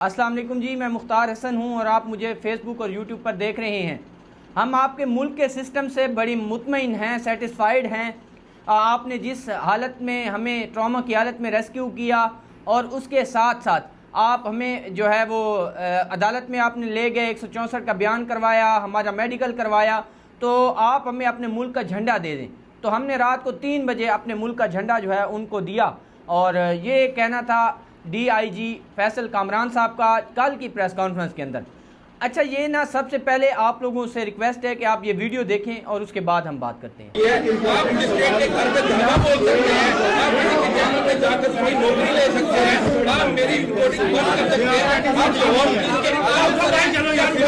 السلام علیکم جی، میں مختار حسن ہوں اور آپ مجھے فیس بک اور یوٹیوب پر دیکھ رہے ہیں۔ ہم آپ کے ملک کے سسٹم سے بڑی مطمئن ہیں، سیٹسفائیڈ ہیں۔ آپ نے جس حالت میں ہمیں ٹراما کی حالت میں ریسکیو کیا اور اس کے ساتھ ساتھ آپ ہمیں جو ہے وہ عدالت میں آپ نے لے گئے، 164 کا بیان کروایا، ہمارا میڈیکل کروایا، تو آپ ہمیں اپنے ملک کا جھنڈا دے دیں۔ تو ہم نے رات کو 3 بجے اپنے ملک کا جھنڈا جو ہے ان کو دیا، اور یہ کہنا تھا ڈی آئی جی فیصل کامران صاحب کا کل کی پریس کانفرنس کے اندر۔ اچھا، یہ نا سب سے پہلے آپ لوگوں سے ریکویسٹ ہے کہ آپ یہ ویڈیو دیکھیں اور اس کے بعد ہم بات کرتے ہیں۔ آپ مسٹیٹ کے گھر پہ دھرنا بول سکتے ہیں، آپ کسی کے چینل پہ جا کر کوئی نوکری لے سکتے ہیں، آپ میری رپورٹنگ بند کر سکتے ہیں، آپ لاہور پولیس کے نکال سکتے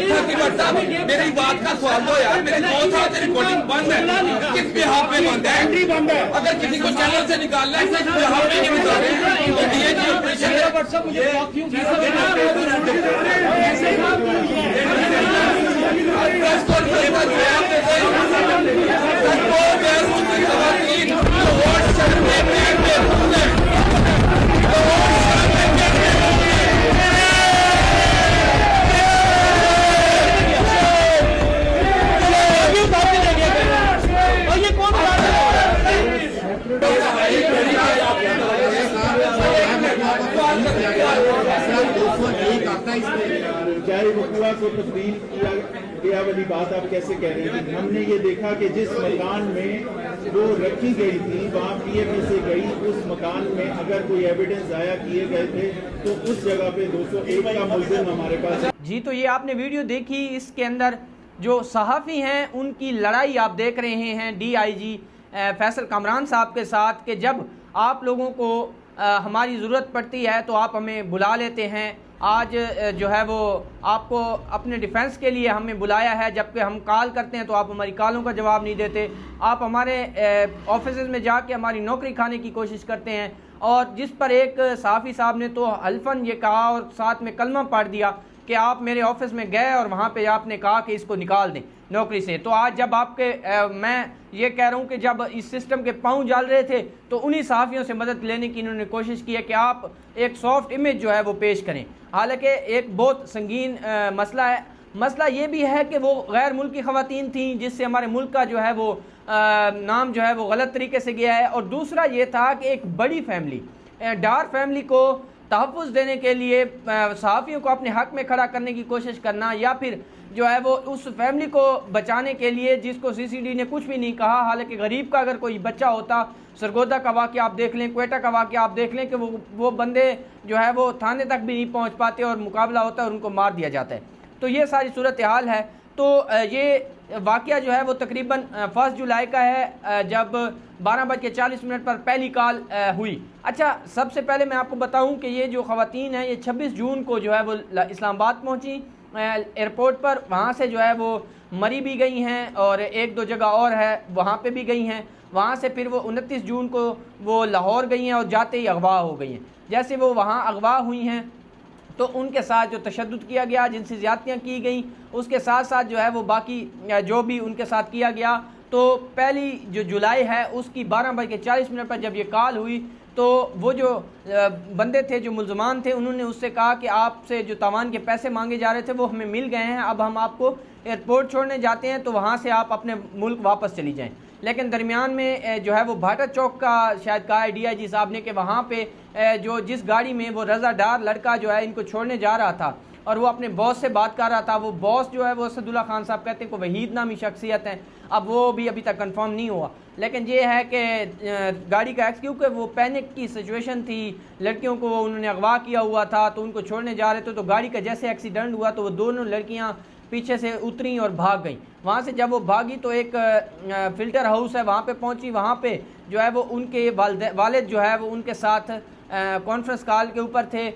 ہیں۔ میری بات کا سوال دو یار، میری 2 سال سے ریکارڈنگ بند ہے، کس بہاف پہ بند ہے؟ اگر کسی کو چینل سے نکالنا ہے کس بہاف پہ نہیں بتا رہے تو ڈی اے جی آپریشن کو تبدیل کیا والی بات آپ کیسے کہہ رہے ہیں؟ ہم نے یہ دیکھا کہ جس مکان میں وہ رکھی گئی تھی وہاں پی ایم سے گئی، اس مکان میں اگر کوئی ایویڈنس ضائع کیے گئے تھے تو اس جگہ پہ 201 کا ملزم ہمارے پاس ہے۔ جی، تو یہ آپ نے ویڈیو دیکھی، اس کے اندر جو صحافی ہیں ان کی لڑائی آپ دیکھ رہے ہیں ڈی آئی جی فیصل کامران صاحب کے ساتھ، کہ جب آپ لوگوں کو ہماری ضرورت پڑتی ہے تو آپ ہمیں بلا لیتے ہیں۔ آج جو ہے وہ آپ کو اپنے ڈیفنس کے لیے ہمیں بلایا ہے، جبکہ ہم کال کرتے ہیں تو آپ ہماری کالوں کا جواب نہیں دیتے، آپ ہمارے آفیسز میں جا کے ہماری نوکری کھانے کی کوشش کرتے ہیں، اور جس پر ایک صحافی صاحب نے تو حلفاً یہ کہا اور ساتھ میں کلمہ پڑھ دیا کہ آپ میرے آفس میں گئے اور وہاں پہ آپ نے کہا کہ اس کو نکال دیں نوکری سے۔ تو آج جب آپ کے میں یہ کہہ رہا ہوں کہ جب اس سسٹم کے پاؤں جال رہے تھے تو انہی صحافیوں سے مدد لینے کی انہوں نے کوشش کی ہے کہ آپ ایک سافٹ امیج جو ہے وہ پیش کریں، حالانکہ ایک بہت سنگین مسئلہ ہے۔ مسئلہ یہ بھی ہے کہ وہ غیر ملکی خواتین تھیں جس سے ہمارے ملک کا جو ہے وہ نام جو ہے وہ غلط طریقے سے گیا ہے، اور دوسرا یہ تھا کہ ایک بڑی فیملی، ڈار فیملی کو تحفظ دینے کے لیے صحافیوں کو اپنے حق میں کھڑا کرنے کی کوشش کرنا، یا پھر جو ہے وہ اس فیملی کو بچانے کے لیے جس کو سی سی ڈی نے کچھ بھی نہیں کہا، حالانکہ غریب کا اگر کوئی بچہ ہوتا، سرگودا کا واقعہ آپ دیکھ لیں، کوئٹہ کا واقعہ آپ دیکھ لیں کہ وہ بندے جو ہے وہ تھانے تک بھی نہیں پہنچ پاتے اور مقابلہ ہوتا ہے اور ان کو مار دیا جاتا ہے۔ تو یہ ساری صورتحال ہے۔ تو یہ واقعہ جو ہے وہ تقریباً 1 جولائی کا ہے، جب 12:40 پر پہلی کال ہوئی۔ اچھا، سب سے پہلے میں آپ کو بتاؤں کہ یہ جو خواتین ہیں یہ 26 جون کو جو ہے وہ اسلام آباد پہنچی ایئرپورٹ پر، وہاں سے جو ہے وہ مری بھی گئی ہیں اور 1-2 جگہ اور ہے وہاں پہ بھی گئی ہیں، وہاں سے پھر وہ 29 جون کو وہ لاہور گئی ہیں اور جاتے ہی اغوا ہو گئی ہیں۔ جیسے وہ وہاں اغوا ہوئی ہیں تو ان کے ساتھ جو تشدد کیا گیا، جنسی زیادتیاں کی گئیں، اس کے ساتھ ساتھ جو ہے وہ باقی جو بھی ان کے ساتھ کیا گیا، تو پہلی جو جولائی ہے اس کی 12:40 پر جب یہ کال ہوئی تو وہ جو بندے تھے، جو ملزمان تھے، انہوں نے اس سے کہا کہ آپ سے جو تاوان کے پیسے مانگے جا رہے تھے وہ ہمیں مل گئے ہیں، اب ہم آپ کو ایئرپورٹ چھوڑنے جاتے ہیں تو وہاں سے آپ اپنے ملک واپس چلی جائیں۔ لیکن درمیان میں جو ہے وہ بھاٹا چوک کا شاید کہا ہے ڈی آئی جی صاحب نے کہ وہاں پہ جو جس گاڑی میں وہ رضا ڈار لڑکا جو ہے ان کو چھوڑنے جا رہا تھا اور وہ اپنے باس سے بات کر رہا تھا، وہ باس جو ہے وہ اسد اللہ خان صاحب کہتے ہیں کہ وحید نامی شخصیت ہیں، اب وہ بھی ابھی تک کنفرم نہیں ہوا، لیکن یہ ہے کہ گاڑی کا کیونکہ وہ پینک کی سچویشن تھی، لڑکیوں کو انہوں نے اغوا کیا ہوا تھا تو ان کو چھوڑنے جا رہے تھے، تو گاڑی کا جیسے ایکسیڈنٹ ہوا تو وہ دونوں لڑکیاں پیچھے سے اتریں اور بھاگ گئیں۔ وہاں سے جب وہ بھاگی تو ایک فلٹر ہاؤس ہے وہاں پہ پہنچی، وہاں پہ جو ہے وہ ان کے والد جو ہے وہ ان کے ساتھ کانفرنس کال کے اوپر تھے،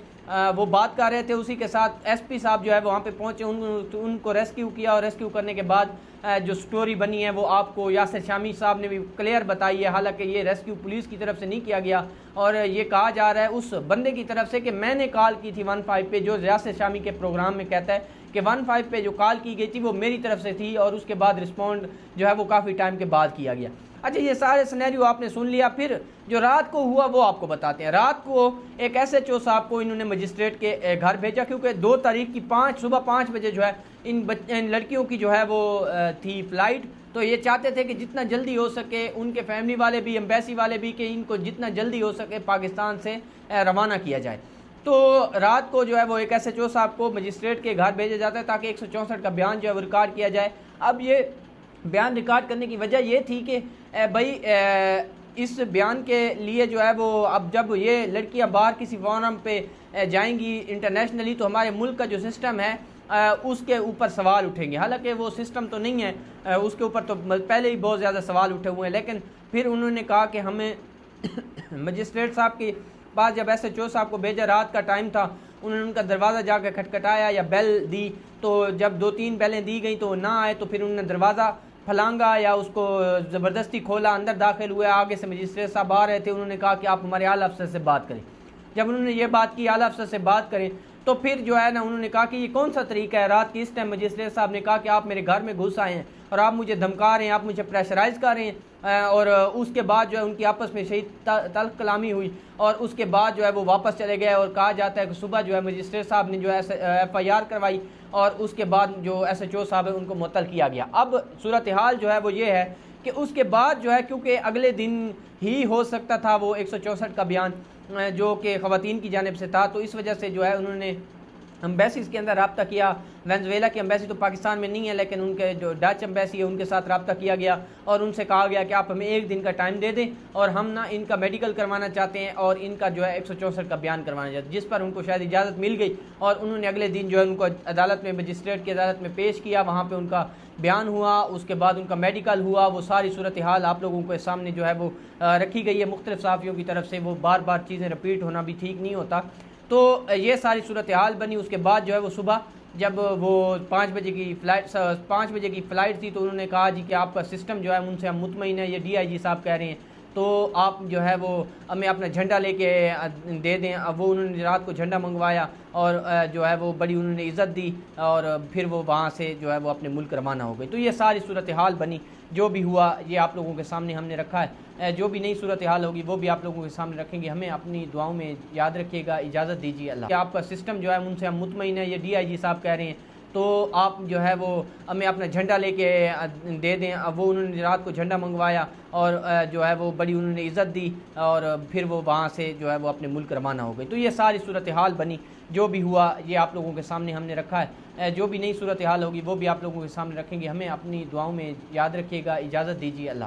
وہ بات کر رہے تھے، اسی کے ساتھ ایس پی صاحب جو ہے وہاں پہ پہنچے، ان کو ریسکیو کیا، اور ریسکیو کرنے کے بعد جو سٹوری بنی ہے وہ آپ کو یاسر شامی صاحب نے بھی کلیئر بتائی ہے، حالانکہ یہ ریسکیو پولیس کی طرف سے نہیں کیا گیا، اور یہ کہا جا رہا ہے اس بندے کی طرف سے کہ میں نے کال کی تھی 15 پہ، جو یاسر شامی کے پروگرام میں کہتا ہے کہ 15 پہ جو کال کی گئی تھی وہ میری طرف سے تھی، اور اس کے بعد رسپونڈ جو ہے وہ کافی ٹائم کے بعد کیا گیا۔ اچھا، یہ سارے سینیریو آپ نے سن لیا، پھر جو رات کو ہوا وہ آپ کو بتاتے ہیں۔ رات کو ایک ایس ایچ او صاحب کو انہوں نے مجسٹریٹ کے گھر بھیجا، کیونکہ 2 تاریخ کی صبح 5 بجے جو ہے ان لڑکیوں کی جو ہے وہ تھی فلائٹ، تو یہ چاہتے تھے کہ جتنا جلدی ہو سکے، ان کے فیملی والے بھی، ایمبیسی والے بھی، کہ ان کو جتنا جلدی ہو سکے پاکستان سے روانہ کیا جائے۔ تو رات کو جو ہے وہ ایک ایس ایچ او صاحب کو مجسٹریٹ کے گھر بھیجا جاتا ہے تاکہ 164 کا بیان جو ہے وہ ریکارڈ کیا جائے۔ اب یہ بیان ریکارڈ کرنے کی وجہ یہ تھی کہ بھائی اس بیان کے لیے جو ہے وہ اب جب یہ لڑکیاں باہر کسی فورم پہ جائیں گی انٹرنیشنلی، تو ہمارے ملک کا جو سسٹم ہے اس کے اوپر سوال اٹھیں گے، حالانکہ وہ سسٹم تو نہیں ہے، اس کے اوپر تو پہلے ہی بہت زیادہ سوال اٹھے ہوئے ہیں، لیکن پھر انہوں نے کہا کہ ہمیں مجسٹریٹ صاحب کے پاس جب ایس ایچ او صاحب کو بھیجا، رات کا ٹائم تھا، انہوں نے ان کا دروازہ جا کے کھٹکھٹایا یا بیل دی، تو جب 2-3 بیلیں دی گئیں تو وہ نہ آئے، تو پھر انہوں نے دروازہ پھلانگا یا اس کو زبردستی کھولا، اندر داخل ہوئے، آگے سے مجسٹریٹ صاحب آ رہے تھے، انہوں نے کہا کہ آپ ہمارے اعلیٰ افسر سے بات کریں۔ جب انہوں نے یہ بات کی اعلیٰ افسر سے بات کریں، تو پھر جو ہے نا انہوں نے کہا کہ یہ کون سا طریقہ ہے رات کی اس ٹائم؟ مجسٹریٹ صاحب نے کہا کہ آپ میرے گھر میں گھس آئے ہیں اور آپ مجھے دھمکا رہے ہیں، آپ مجھے پریشرائز کر رہے ہیں، اور اس کے بعد جو ہے ان کی آپس میں شدید تلخ کلامی ہوئی، اور اس کے بعد جو ہے وہ واپس چلے گئے، اور کہا جاتا ہے کہ صبح جو ہے مجسٹریٹ صاحب نے جو ہے ایف آئی آر کروائی، اور اس کے بعد جو ایس ایچ او صاحب ہے ان کو معطل کیا گیا۔ اب صورتحال جو ہے وہ یہ ہے کہ اس کے بعد جو ہے کیونکہ اگلے دن ہی ہو سکتا تھا وہ 164 کا بیان جو کہ خواتین کی جانب سے تھا، تو اس وجہ سے جو ہے انہوں نے امبیسیز کے اندر رابطہ کیا۔ وینزویلا کی امبیسی تو پاکستان میں نہیں ہے، لیکن ان کے جو ڈچ امبیسی ہے ان کے ساتھ رابطہ کیا گیا، اور ان سے کہا گیا کہ آپ ہمیں 1 دن کا ٹائم دے دیں، اور ہم نا ان کا میڈیکل کروانا چاہتے ہیں اور ان کا جو ہے 164 کا بیان کروانا چاہتے ہیں، جس پر ان کو شاید اجازت مل گئی، اور انہوں نے اگلے دن جو ہے ان کو عدالت میں، مجسٹریٹ کی عدالت میں پیش کیا، وہاں پہ ان کا بیان ہوا، اس کے بعد ان کا میڈیکل ہوا۔ وہ ساری صورتحال آپ لوگوں کے سامنے جو ہے وہ رکھی گئی ہے مختلف صحافیوں کی طرف سے، وہ بار بار چیزیں رپیٹ ہونا بھی ٹھیک نہیں ہوتا۔ تو یہ ساری صورتحال بنی۔ اس کے بعد جو ہے وہ صبح جب وہ 5 بجے کی فلائٹ تھی، تو انہوں نے کہا جی کہ آپ کا سسٹم جو ہے ان سے ہم مطمئن ہیں، یہ ڈی آئی جی صاحب کہہ رہے ہیں، تو آپ جو ہے وہ ہمیں اپنا جھنڈا لے کے دے دیں۔ اب وہ انہوں نے رات کو جھنڈا منگوایا، اور جو ہے وہ بڑی انہوں نے عزت دی، اور پھر وہ وہاں سے جو ہے وہ اپنے ملک روانہ ہو گئی۔ تو یہ ساری صورتحال بنی، جو بھی ہوا یہ آپ لوگوں کے سامنے ہم نے رکھا ہے، جو بھی نئی صورتحال ہوگی وہ بھی آپ لوگوں کے سامنے رکھیں گے۔ ہمیں اپنی دعاؤں میں یاد رکھیے گا، اجازت دیجیے اللہ۔ کہ آپ کا سسٹم جو ہے ان سے ہم مطمئن ہیں، یہ ڈی آئی جی صاحب کہہ رہے ہیں، تو آپ جو ہے وہ ہمیں اپنا جھنڈا لے کے دے دیں۔ اب وہ انہوں نے رات کو جھنڈا منگوایا، اور جو ہے وہ بڑی انہوں نے عزت دی، اور پھر وہ وہاں سے جو ہے وہ اپنے ملک روانہ ہو گئی۔ تو یہ ساری صورتحال بنی، جو بھی ہوا یہ آپ لوگوں کے سامنے ہم نے رکھا ہے، جو بھی نئی صورتحال ہوگی وہ بھی آپ لوگوں کے سامنے رکھیں گے۔ ہمیں اپنی دعاؤں میں یاد رکھیے گا، اجازت دیجیے اللہ۔